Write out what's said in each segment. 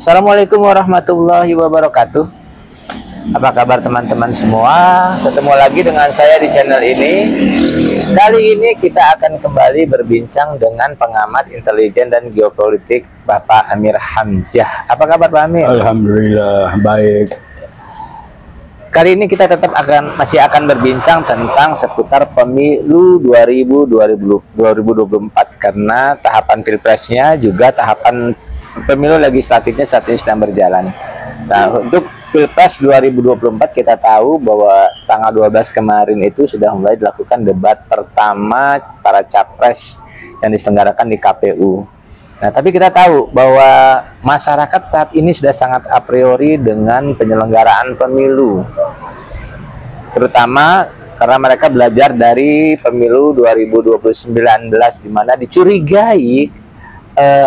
Assalamualaikum warahmatullahi wabarakatuh. Apa kabar teman-teman semua? Ketemu lagi dengan saya di channel ini. Kali ini kita akan kembali berbincang dengan pengamat intelijen dan geopolitik Bapak Amir Hamzah. Apa kabar Pak Amir? Alhamdulillah baik. Kali ini kita tetap masih akan berbincang tentang seputar pemilu 2024 karena tahapan pilpresnya juga tahapan pemilu legislatifnya saat ini sedang berjalan. Nah, untuk Pilpres 2024 kita tahu bahwa tanggal 12 kemarin itu sudah mulai dilakukan debat pertama para capres yang diselenggarakan di KPU. Nah, tapi kita tahu bahwa masyarakat saat ini sudah sangat a priori dengan penyelenggaraan pemilu. Terutama karena mereka belajar dari pemilu 2019 di mana dicurigai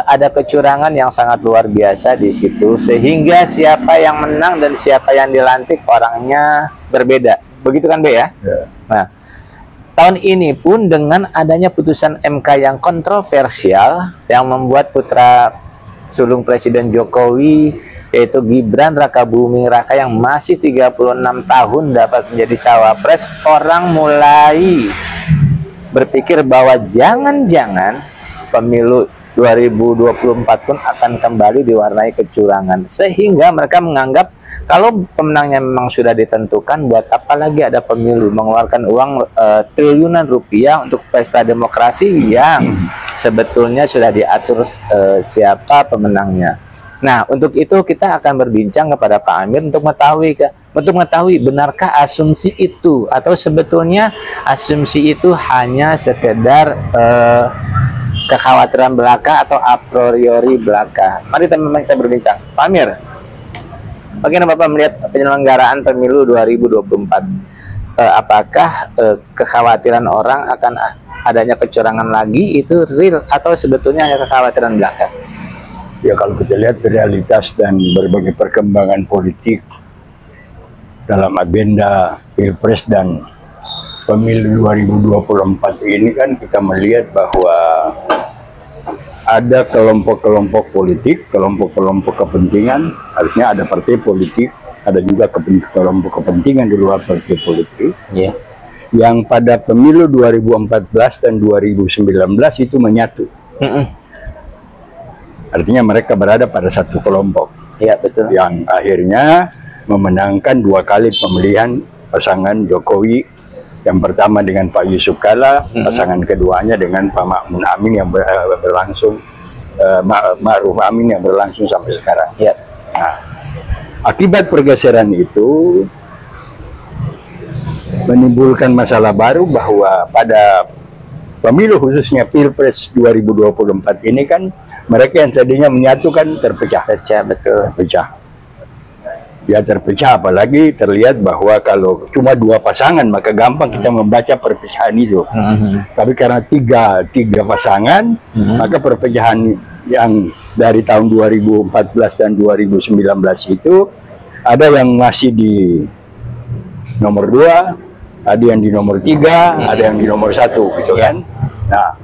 ada kecurangan yang sangat luar biasa di situ, sehingga siapa yang menang dan siapa yang dilantik orangnya berbeda. Begitu kan, Be ya? Nah, tahun ini pun dengan adanya putusan MK yang kontroversial yang membuat putra sulung Presiden Jokowi yaitu Gibran Rakabuming Raka yang masih 36 tahun dapat menjadi cawapres, orang mulai berpikir bahwa jangan-jangan pemilu 2024 pun akan kembali diwarnai kecurangan, sehingga mereka menganggap kalau pemenangnya memang sudah ditentukan, buat apa lagi ada pemilu, mengeluarkan uang triliunan rupiah untuk pesta demokrasi yang sebetulnya sudah diatur siapa pemenangnya. Nah, untuk itu kita akan berbincang kepada Pak Amir untuk mengetahui benarkah asumsi itu, atau sebetulnya asumsi itu hanya sekedar kekhawatiran belaka atau a priori belaka. Mari teman-teman kita berbincang. Pak Amir, bagaimana Bapak melihat penyelenggaraan pemilu 2024? Apakah kekhawatiran orang akan adanya kecurangan lagi itu real atau sebetulnya hanya kekhawatiran belaka? Ya, kalau kita lihat realitas dan berbagai perkembangan politik dalam agenda Pilpres dan pemilu 2024 ini kan kita melihat bahwa ada kelompok-kelompok politik, kelompok-kelompok kepentingan, artinya ada partai politik, ada juga kelompok kepentingan di luar partai politik, yang pada pemilu 2014 dan 2019 itu menyatu. Artinya mereka berada pada satu kelompok, Betul. yang akhirnya memenangkan 2 kali pemilihan pasangan Jokowi. Yang pertama dengan Pak Yusuf Kalla, pasangan keduanya dengan Pak Ma'ruf Amin yang berlangsung Ma'ruf Amin yang berlangsung sampai sekarang. Nah, akibat pergeseran itu menimbulkan masalah baru bahwa pada pemilu khususnya Pilpres 2024 ini kan mereka yang tadinya menyatukan terpecah. Terpecah. Ya, terpecah, apalagi terlihat bahwa kalau cuma 2 pasangan maka gampang kita membaca perpecahan itu. Tapi karena tiga pasangan, maka perpecahan yang dari tahun 2014 dan 2019 itu ada yang masih di nomor 2, ada yang di nomor 3, ada yang di nomor 1 gitu kan. Nah,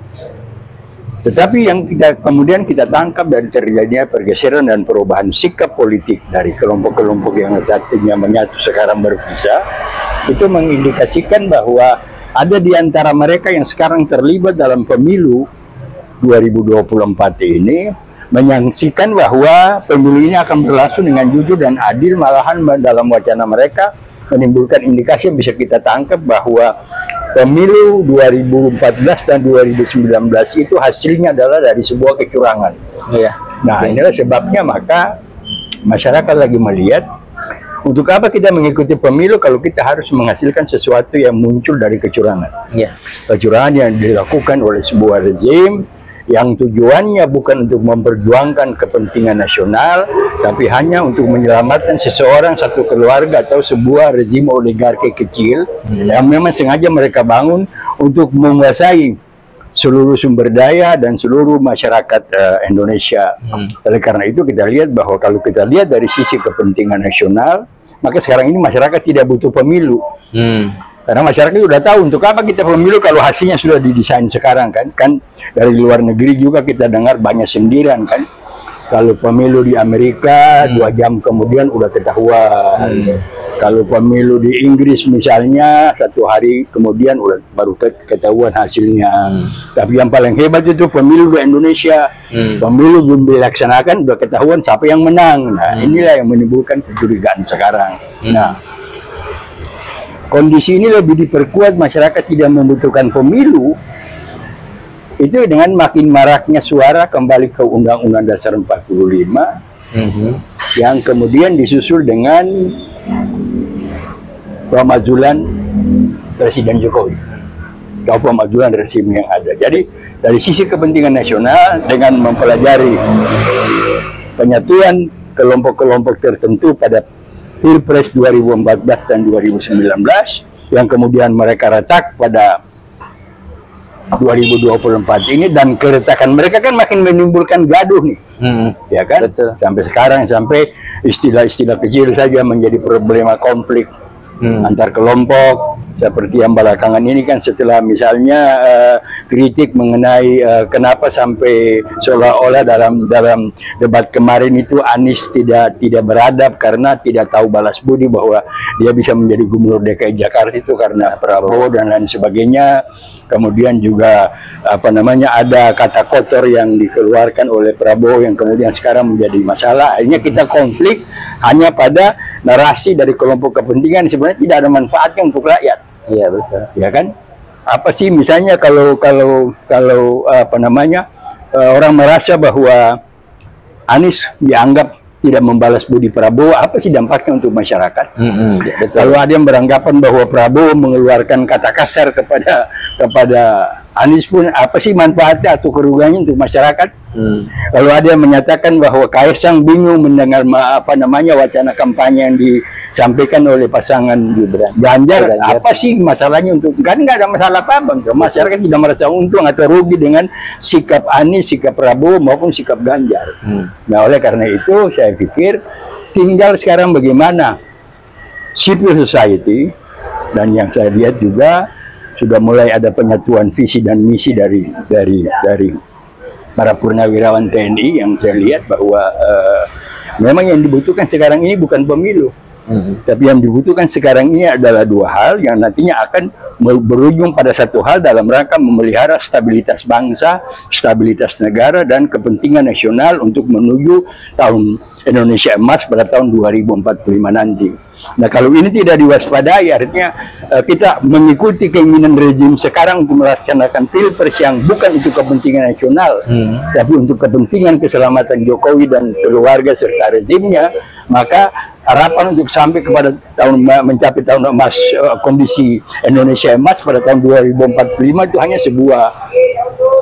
tetapi yang kemudian kita tangkap dari terjadinya pergeseran dan perubahan sikap politik dari kelompok-kelompok yang tadinya menyatu sekarang berpisah, itu mengindikasikan bahwa ada di antara mereka yang sekarang terlibat dalam pemilu 2024 ini menyaksikan bahwa pemilu ini akan berlangsung dengan jujur dan adil, malahan dalam wacana mereka menimbulkan indikasi yang bisa kita tangkap bahwa pemilu 2014 dan 2019 itu hasilnya adalah dari sebuah kecurangan. Nah, inilah sebabnya maka masyarakat lagi melihat untuk apa kita mengikuti pemilu kalau kita harus menghasilkan sesuatu yang muncul dari kecurangan. Kecurangan yang dilakukan oleh sebuah rezim yang tujuannya bukan untuk memperjuangkan kepentingan nasional, tapi hanya untuk menyelamatkan seseorang, satu keluarga atau sebuah rezim oligarki kecil yang memang sengaja mereka bangun untuk menguasai seluruh sumber daya dan seluruh masyarakat Indonesia. Oleh karena itu kita lihat bahwa kalau kita lihat dari sisi kepentingan nasional, maka sekarang ini masyarakat tidak butuh pemilu. Karena masyarakat sudah tahu untuk apa kita pemilu kalau hasilnya sudah didesain sekarang kan dari luar negeri juga kita dengar banyak sindiran kan. Kalau pemilu di Amerika 2 jam kemudian udah ketahuan. Kalau pemilu di Inggris misalnya 1 hari kemudian udah baru ketahuan hasilnya. Tapi yang paling hebat itu pemilu di Indonesia. Pemilu belum dilaksanakan udah ketahuan siapa yang menang. Nah, inilah yang menimbulkan kecurigaan sekarang. Nah, kondisi ini lebih diperkuat, masyarakat tidak membutuhkan pemilu itu dengan makin maraknya suara kembali ke Undang-Undang Dasar 45 yang kemudian disusul dengan pemajulan Presiden Jokowi atau pemajulan rezim yang ada. Jadi dari sisi kepentingan nasional dengan mempelajari penyatuan kelompok-kelompok tertentu pada Pilpres 2014 dan 2019 yang kemudian mereka retak pada 2024 ini, dan keretakan mereka kan makin menimbulkan gaduh nih, ya kan? Betul. Sampai sekarang sampai istilah-istilah kecil saja menjadi problema konflik antar kelompok, seperti yang belakangan ini kan setelah misalnya kritik mengenai kenapa sampai seolah-olah dalam debat kemarin itu Anies tidak beradab karena tidak tahu balas budi bahwa dia bisa menjadi gubernur DKI Jakarta itu karena Prabowo dan lain sebagainya. Kemudian juga ada kata kotor yang dikeluarkan oleh Prabowo yang kemudian sekarang menjadi masalah. Akhirnya kita konflik hanya pada narasi dari kelompok kepentingan, sebenarnya tidak ada manfaatnya untuk rakyat. Iya betul. Ya kan? Apa sih misalnya kalau orang merasa bahwa Anies dianggap tidak membalas budi Prabowo, apa sih dampaknya untuk masyarakat? Kalau ada yang beranggapan bahwa Prabowo mengeluarkan kata kasar kepada Anies pun, apa sih manfaatnya atau kerugiannya untuk masyarakat? Kalau ada yang menyatakan bahwa Kaisang bingung mendengar wacana kampanye yang disampaikan oleh pasangan Ganjar, apa sih masalahnya untuk, kan nggak ada masalah apa-apa, masyarakat tidak merasa untung atau rugi dengan sikap Anies, sikap Prabowo maupun sikap Ganjar. Nah, oleh karena itu saya pikir tinggal sekarang bagaimana civil society, dan yang saya lihat juga sudah mulai ada penyatuan visi dan misi dari para purnawirawan TNI, yang saya lihat bahwa memang yang dibutuhkan sekarang ini bukan pemilu, tapi yang dibutuhkan sekarang ini adalah 2 hal yang nantinya akan berujung pada satu hal dalam rangka memelihara stabilitas bangsa, stabilitas negara, dan kepentingan nasional untuk menuju tahun Indonesia emas pada tahun 2045 nanti. Nah, kalau ini tidak diwaspadai, artinya kita mengikuti keinginan rezim sekarang untuk melaksanakan pilpres yang bukan untuk kepentingan nasional, tapi untuk kepentingan keselamatan Jokowi dan keluarga serta rezimnya, maka harapan untuk sampai kepada mencapai tahun emas, kondisi Indonesia emas pada tahun 2045 itu hanya sebuah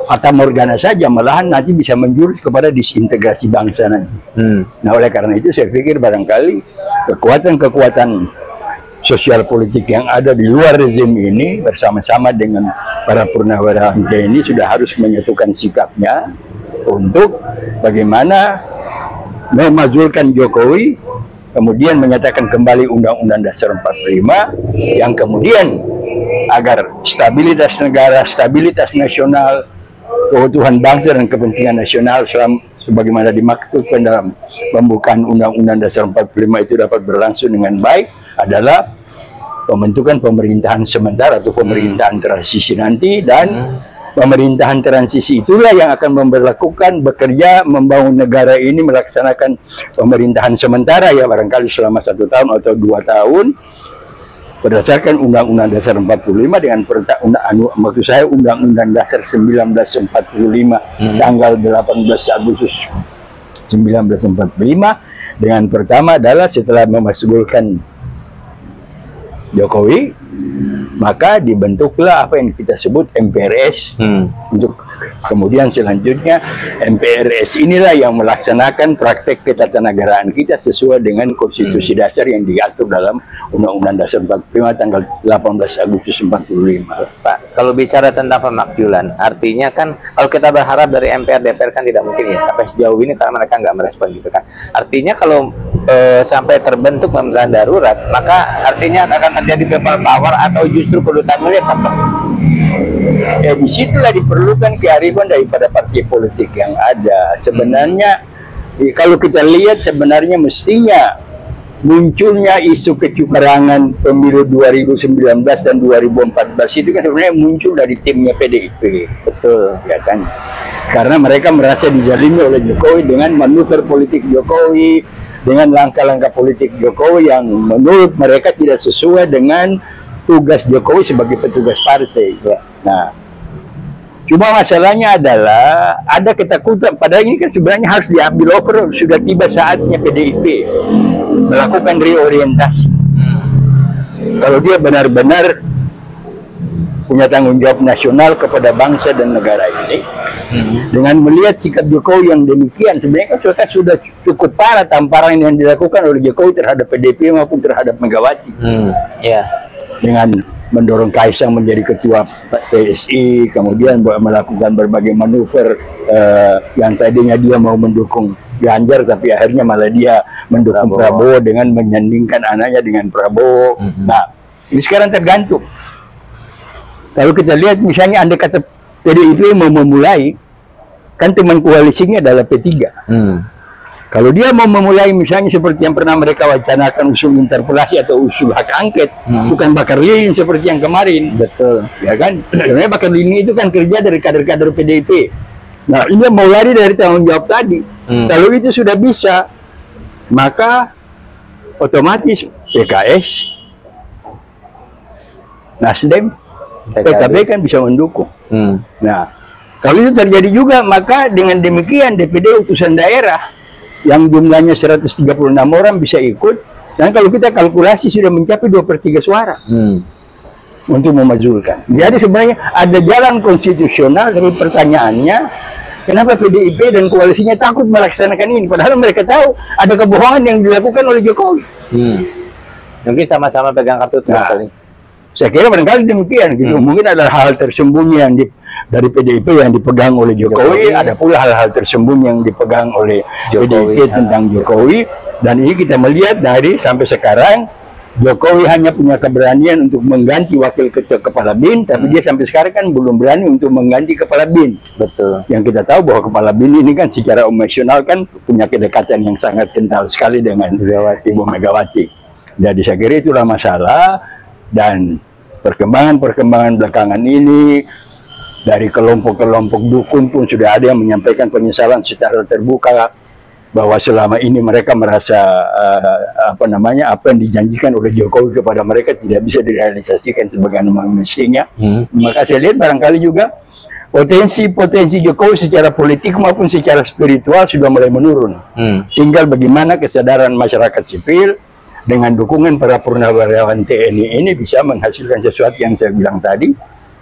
fata morgana saja, malahan nanti bisa menjurus kepada disintegrasi bangsa nanti. Nah, oleh karena itu saya pikir barangkali kekuatan sosial politik yang ada di luar rezim ini bersama-sama dengan para purnawirawan TNI sudah harus menyatukan sikapnya untuk bagaimana memajulkan Jokowi, kemudian menyatakan kembali Undang-Undang Dasar 45 yang kemudian agar stabilitas negara, stabilitas nasional, keutuhan bangsa dan kepentingan nasional sebagaimana dimaksudkan dalam pembukaan Undang-Undang Dasar 45 itu dapat berlangsung dengan baik adalah pembentukan pemerintahan sementara atau pemerintahan transisi nanti, dan pemerintahan transisi itulah yang akan bekerja membangun negara ini, melaksanakan pemerintahan sementara ya barangkali selama 1 tahun atau 2 tahun berdasarkan Undang-Undang Dasar 45 dengan maksud saya Undang-Undang Dasar 1945 tanggal 18 Agustus 1945, dengan pertama adalah setelah memasukkan Jokowi, maka dibentuklah apa yang kita sebut MPRS. Untuk kemudian selanjutnya MPRS inilah yang melaksanakan praktek ketatanegaraan kita sesuai dengan konstitusi dasar yang diatur dalam Undang-Undang Dasar 45 tanggal 18 Agustus 45. Pak, kalau bicara tentang pemakjulan, artinya kan kalau kita berharap dari MPR DPR kan tidak mungkin ya sampai sejauh ini karena mereka nggak merespon gitu kan. Artinya kalau sampai terbentuk pemerintahan darurat, maka artinya akan terjadi people power atau justru perlu melihat apa? Disitulah diperlukan kearifan daripada partai politik yang ada. Sebenarnya Kalau kita lihat sebenarnya mestinya munculnya isu kecurangan pemilu 2019 dan 2014 itu kan sebenarnya muncul dari timnya PDIP. Betul. Ya kan? Karena mereka merasa dizalimi oleh Jokowi dengan manuver politik Jokowi, dengan langkah-langkah politik Jokowi yang menurut mereka tidak sesuai dengan tugas Jokowi sebagai petugas partai. Ya. Nah, cuma masalahnya adalah ada ketakutan, padahal ini kan sebenarnya harus diambil over, sudah tiba saatnya PDIP melakukan reorientasi. Kalau dia benar-benar punya tanggung jawab nasional kepada bangsa dan negara ini, dengan melihat sikap Jokowi yang demikian, sebenarnya kan sudah cukup parah tamparan yang dilakukan oleh Jokowi terhadap PDIP maupun terhadap Megawati. Dengan mendorong Kaisang menjadi ketua PSI, kemudian melakukan berbagai manuver yang tadinya dia mau mendukung Ganjar, tapi akhirnya malah dia mendukung Prabowo dengan menyandingkan anaknya dengan Prabowo. Nah, ini sekarang tergantung. Kalau kita lihat misalnya Anda kata PDIP mau memulai, kan teman koalisinya adalah P3. Kalau dia mau memulai misalnya seperti yang pernah mereka wacanakan usul interpelasi atau usul hak angket, bukan bakar lilin seperti yang kemarin. Betul. Ya kan? Sebenarnya bakar lilin itu kan kerja dari kader-kader PDIP. Nah, ini mau lari dari tanggung jawab tadi. Kalau itu sudah bisa, maka otomatis PKS, Nasdem, PKB kan bisa mendukung. Nah, kalau itu terjadi juga, maka dengan demikian DPD utusan daerah yang jumlahnya 136 orang bisa ikut, dan kalau kita kalkulasi sudah mencapai 2/3 suara untuk memajulkan. Jadi sebenarnya ada jalan konstitusional, tapi pertanyaannya kenapa PDIP dan koalisinya takut melaksanakan ini, padahal mereka tahu ada kebohongan yang dilakukan oleh Jokowi. Mungkin sama-sama pegang kartu tengah kali. Saya kira barangkali demikian gitu. Mungkin ada hal tersembunyi yang dari PDIP yang dipegang oleh Jokowi, ada pula hal-hal tersembunyi yang dipegang oleh PDIP tentang Jokowi. Dan ini kita melihat dari sampai sekarang Jokowi hanya punya keberanian untuk mengganti wakil ketua kepala BIN, tapi dia sampai sekarang kan belum berani untuk mengganti kepala BIN. Betul. Yang kita tahu bahwa kepala BIN ini kan secara emosional kan punya kedekatan yang sangat kental sekali dengan Ibu Megawati. Jadi saya kira itulah masalah, dan perkembangan belakangan ini dari kelompok-kelompok dukun pun sudah ada yang menyampaikan penyesalan secara terbuka bahwa selama ini mereka merasa apa yang dijanjikan oleh Jokowi kepada mereka tidak bisa direalisasikan sebagaimana mestinya. Maka saya lihat barangkali juga potensi Jokowi secara politik maupun secara spiritual sudah mulai menurun. Tinggal bagaimana kesadaran masyarakat sipil dengan dukungan para purnawirawan TNI ini bisa menghasilkan sesuatu yang saya bilang tadi,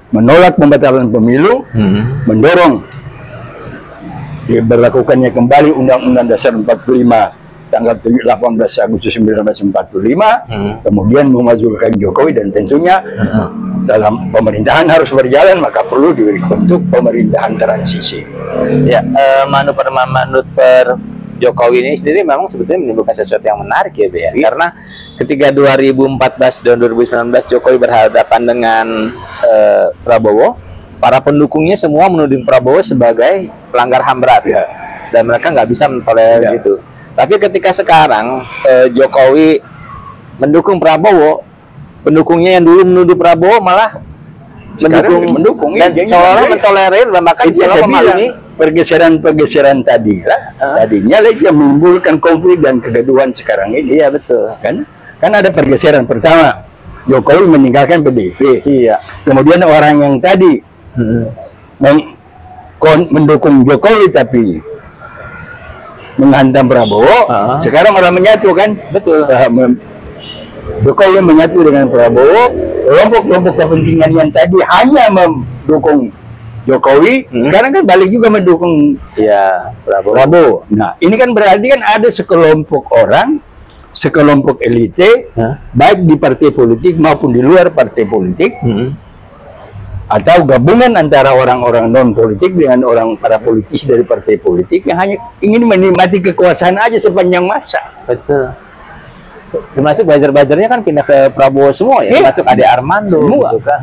menolak pembatalan pemilu, mendorong diberlakukannya kembali Undang-Undang Dasar 45 tanggal 18 Agustus 1945, kemudian memajulkan Jokowi, dan tentunya dalam pemerintahan harus berjalan, maka perlu dibentuk pemerintahan transisi. Ya, manuver Jokowi ini sendiri memang sebetulnya menimbulkan sesuatu yang menarik ya, Be, ya. Karena ketika 2014 dan 2019 Jokowi berhadapan dengan Prabowo, para pendukungnya semua menuding Prabowo sebagai pelanggar HAM berat, dan mereka nggak bisa mentolerir itu. Tapi ketika sekarang Jokowi mendukung Prabowo, pendukungnya yang dulu menuduh Prabowo malah mendukung dan seolah-olah mentolerir, bahkan seolah memaklumi. Pergeseran tadi tadinya lagi yang menimbulkan konflik dan kegaduhan sekarang ini. Iya, betul. Kan ada pergeseran. Pertama, Jokowi meninggalkan PDIP. Iya. Kemudian orang yang tadi mendukung Jokowi tapi menghantam Prabowo, sekarang orang menyatu kan? Betul. Jokowi menyatu dengan Prabowo. Kelompok-kelompok kepentingan yang tadi hanya mendukung Jokowi, sekarang kan balik juga mendukung Prabowo. Nah, ini kan berarti kan ada sekelompok orang, sekelompok elite, baik di partai politik maupun di luar partai politik, atau gabungan antara orang-orang non politik dengan para politisi dari partai politik yang hanya ingin menikmati kekuasaan aja sepanjang masa. Betul. Termasuk buzzer-buzzernya kan pindah ke Prabowo semua ya, termasuk Ade Armando gitu kan.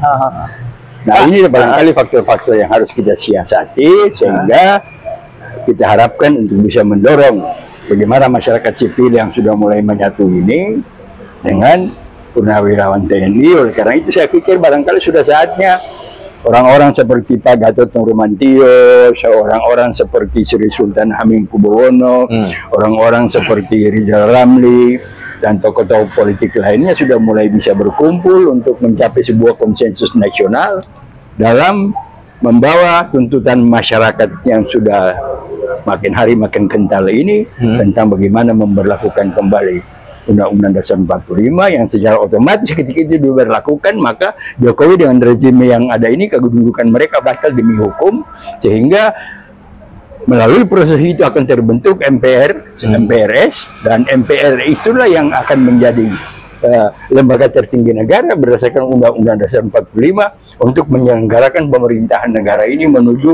Nah, ini barangkali faktor-faktor yang harus kita siasati sehingga kita harapkan untuk bisa mendorong bagaimana masyarakat sipil yang sudah mulai menyatu ini dengan purnawirawan TNI. Oleh karena itu saya pikir barangkali sudah saatnya orang-orang seperti Pak Gatot Nurmantio, orang-orang seperti Sri Sultan Hamengkubuwono, orang-orang seperti Rizal Ramli, dan tokoh-tokoh politik lainnya sudah mulai bisa berkumpul untuk mencapai sebuah konsensus nasional dalam membawa tuntutan masyarakat yang sudah makin hari makin kental ini tentang bagaimana memberlakukan kembali Undang-Undang Dasar 45 yang secara otomatis ketika itu diberlakukan, maka Jokowi dengan rezim yang ada ini kedudukan mereka bakal demi hukum, sehingga melalui proses itu akan terbentuk MPR, MPRS, dan MPR itulah yang akan menjadi lembaga tertinggi negara berdasarkan Undang-Undang Dasar 45 untuk menyelenggarakan pemerintahan negara ini menuju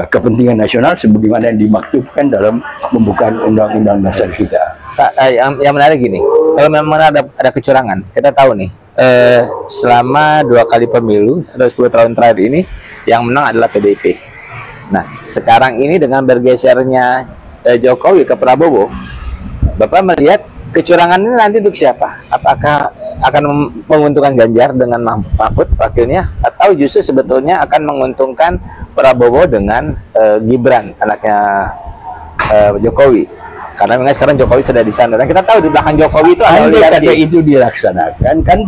kepentingan nasional sebagaimana yang dimaktubkan dalam pembukaan Undang-Undang Dasar kita. Pak, yang menarik gini, kalau memang ada kecurangan, kita tahu nih, selama 2 kali pemilu atau 10 tahun terakhir ini, yang menang adalah PDIP. Nah, sekarang ini dengan bergesernya Jokowi ke Prabowo, Bapak melihat kecurangan ini nanti untuk siapa? Apakah akan menguntungkan Ganjar dengan Mahfud wakilnya, atau justru sebetulnya akan menguntungkan Prabowo dengan Gibran, anaknya Jokowi? Karena memang sekarang Jokowi sudah di sana, dan kita tahu di belakang Jokowi itu ada oligarki. Itu dilaksanakan kan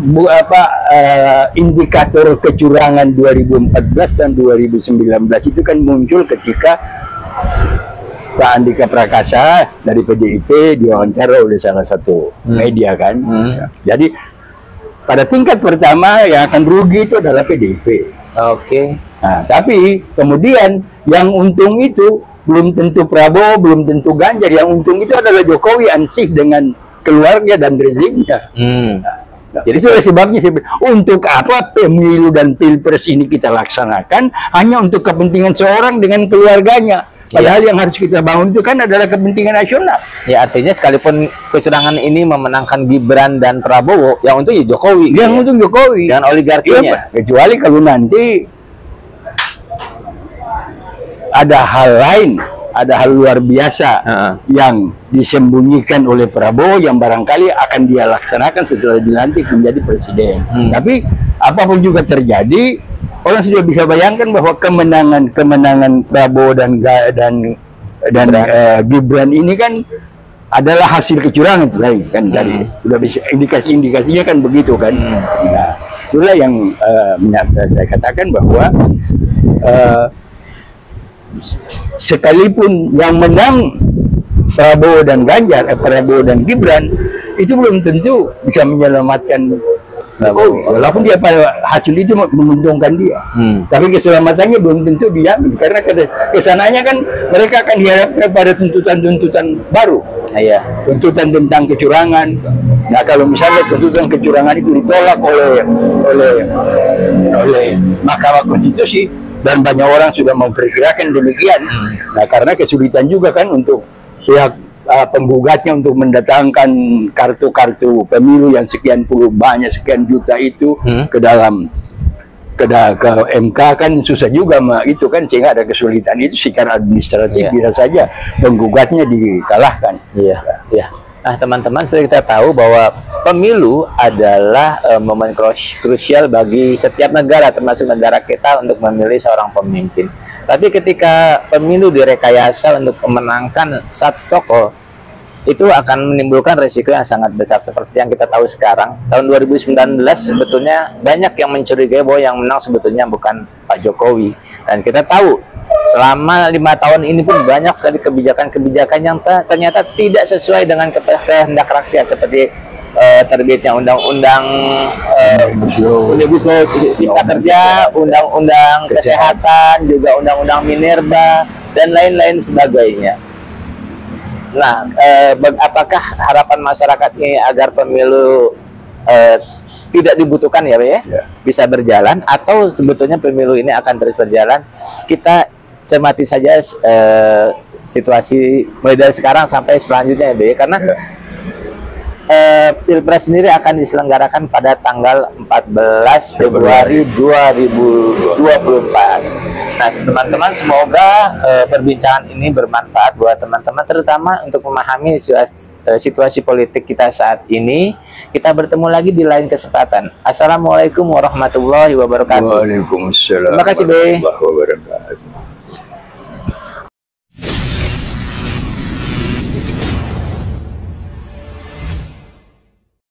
indikator kecurangan 2014 dan 2019 itu kan muncul ketika Pak Andika Prakasa dari PDIP diwawancara oleh salah satu media kan. Jadi pada tingkat pertama yang akan rugi itu adalah PDIP. Oke. Nah, tapi kemudian yang untung itu belum tentu Prabowo, belum tentu Ganjar. Yang untung itu adalah Jokowi ansih dengan keluarga dan rezimnya. Jadi itulah sebabnya saya bilang, untuk apa pemilu dan pilpres ini kita laksanakan hanya untuk kepentingan seorang dengan keluarganya. Padahal yang harus kita bangun itu kan adalah kepentingan nasional. Ya, artinya sekalipun kecurangan ini memenangkan Gibran dan Prabowo, yang untung ya Jokowi. Yang untung Jokowi. Dan oligarkinya. Kecuali kalau nanti ada hal lain, ada hal luar biasa yang disembunyikan oleh Prabowo yang barangkali akan dia laksanakan setelah dilantik menjadi presiden. Tapi apapun juga terjadi, orang sudah bisa bayangkan bahwa kemenangan Prabowo dan Gibran ini kan adalah hasil kecurangan kan, dari sudah bisa indikasinya kan begitu kan. Nah, itulah yang saya katakan bahwa sekalipun yang menang Prabowo dan Ganjar, Prabowo dan Gibran, itu belum tentu bisa menyelamatkan Jokowi. Walaupun dia pada hasil itu menguntungkan dia, tapi keselamatannya belum tentu dijamin, karena kesananya kan mereka akan dihadapkan pada tuntutan-tuntutan baru. Tuntutan tentang kecurangan. Nah, kalau misalnya tuntutan kecurangan itu ditolak oleh Mahkamah Konstitusi, dan banyak orang sudah memperkirakan demikian. Nah, karena kesulitan juga kan untuk pihak penggugatnya untuk mendatangkan kartu-kartu pemilu yang sekian sekian juta itu ke MK kan susah juga itu kan, sehingga ada kesulitan itu secara administratif. Bisa saja penggugatnya dikalahkan. Nah, teman-teman, seperti kita tahu bahwa pemilu adalah momen krusial bagi setiap negara, termasuk negara kita, untuk memilih seorang pemimpin. Tapi ketika pemilu direkayasa untuk memenangkan satu tokoh, itu akan menimbulkan resiko yang sangat besar. Seperti yang kita tahu sekarang, tahun 2019 sebetulnya banyak yang mencurigai bahwa yang menang sebetulnya bukan Pak Jokowi. Dan kita tahu selama 5 tahun ini pun banyak sekali kebijakan-kebijakan yang ternyata tidak sesuai dengan kehendak rakyat, seperti terbitnya undang-undang Omnibus Law Cipta Kerja, undang-undang kesehatan, juga undang-undang Minerba, dan lain-lain sebagainya. Nah, apakah harapan masyarakat ini agar pemilu tidak dibutuhkan ya, Pak, bisa berjalan, atau sebetulnya pemilu ini akan terus berjalan? Kita cermati saja situasi mulai dari sekarang sampai selanjutnya ya, karena Pilpres sendiri akan diselenggarakan pada tanggal 14 Februari 2024. Nah, teman-teman, semoga perbincangan ini bermanfaat buat teman-teman, terutama untuk memahami situasi politik kita saat ini. Kita bertemu lagi di lain kesempatan. Assalamualaikum warahmatullahi wabarakatuh. Waalaikumsalam. Terima kasih, Be. warahmatullahi wabarakatuh.